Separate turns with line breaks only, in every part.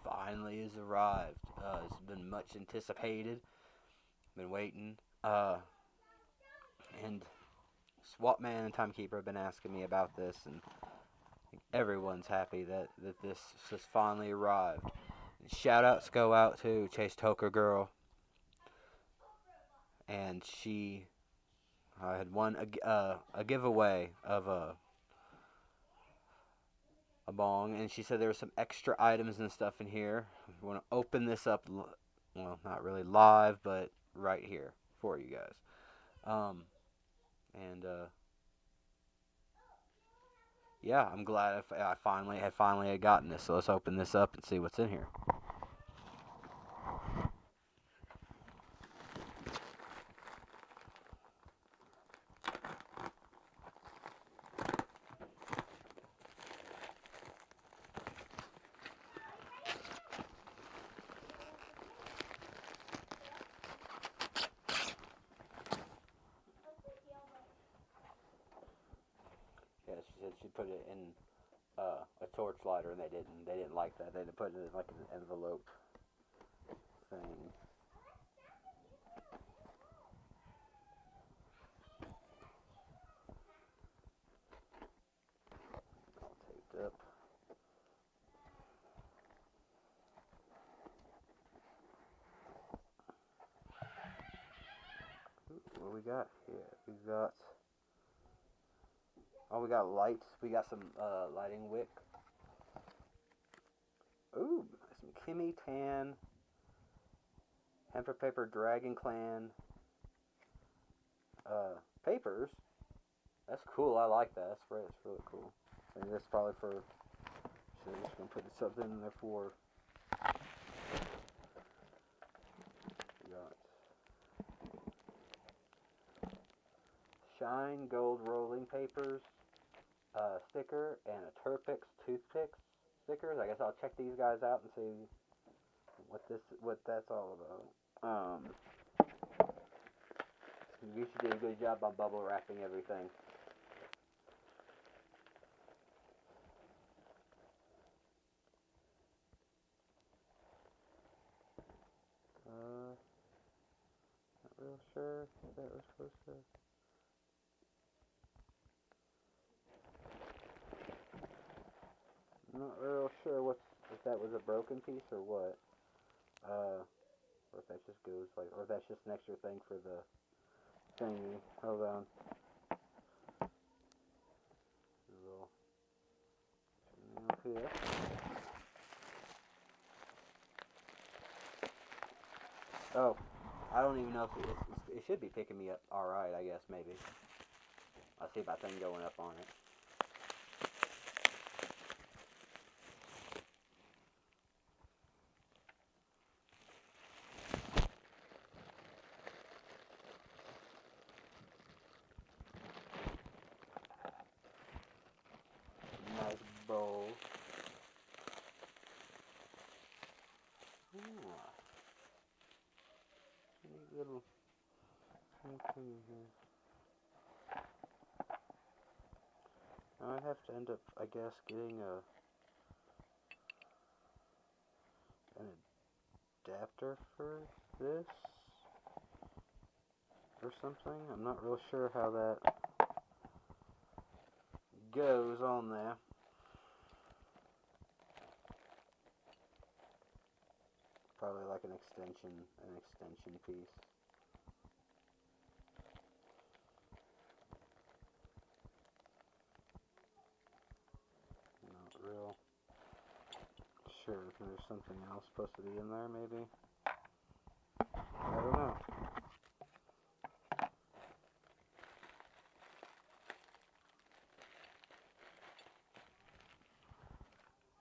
finally has arrived. It's been much anticipated. Been waiting. And Swapman and Timekeeper have been asking me about this, and everyone's happy that this has finally arrived. And shoutouts go out to Chastokergirl, and she had won a giveaway of a bong, and she said there were some extra items and stuff in here. We want to open this up, well, not really live, but right here for you guys. And yeah, I'm glad I finally had gotten this. So let's open this up and see what's in here. Yeah, she said she put it in a torch lighter, and they didn't like that. They had to put it in like an envelope thing. All taped up. Ooh, what we got here? We got lights. We got some lighting wick. Ooh, some Kimmy Tan, Hemper Paper Dragon Clan papers. That's cool. I like that. That's really cool. I think that's probably for. So I'm just gonna put something in there for. We got Shine Gold Rolling Papers sticker and a Turpix toothpicks stickers. I guess I'll check these guys out and see what that's all about. You should do a good job on bubble wrapping everything. Not real sure if that was supposed to. Not real sure if that was a broken piece or what. Or if that just goes like, or if that's just an extra thing for the thingy. Hold on. Here. Oh, I don't even know if it should be picking me up. All right, I guess maybe. I'll see about thing going up on it. Nice bowl. Neat little thing here. I have to end up, I guess, getting an adapter for this or something. I'm not real sure how that goes on there. Probably like an extension piece. Not real sure if there's something else supposed to be in there, maybe. I don't know.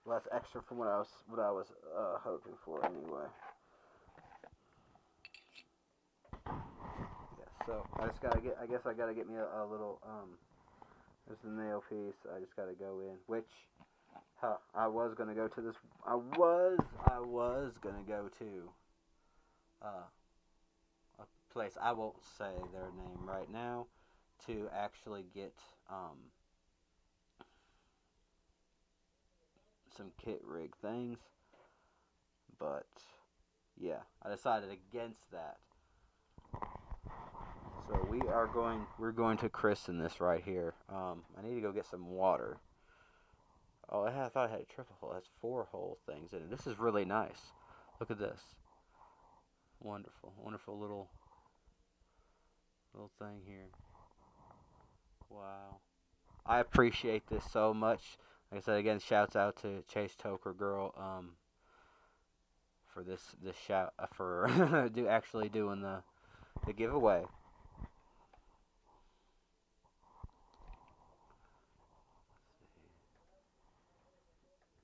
Well, that's extra from what I was hoping for anyway. Yeah, so I guess I gotta get me a little there's the nail piece. I just gotta go in, which I was gonna go to this. I was gonna go to a place. I won't say their name right now to actually get some kit rig things. but yeah, I decided against that. So we're going to christen this right here. I need to go get some water. Oh, I thought I had a triple hole. It has 4 hole things in it. This is really nice. Look at this. Wonderful, wonderful little thing here. Wow. I appreciate this so much. Like I said again, shouts out to Chastokergirl for this shout for actually doing the giveaway.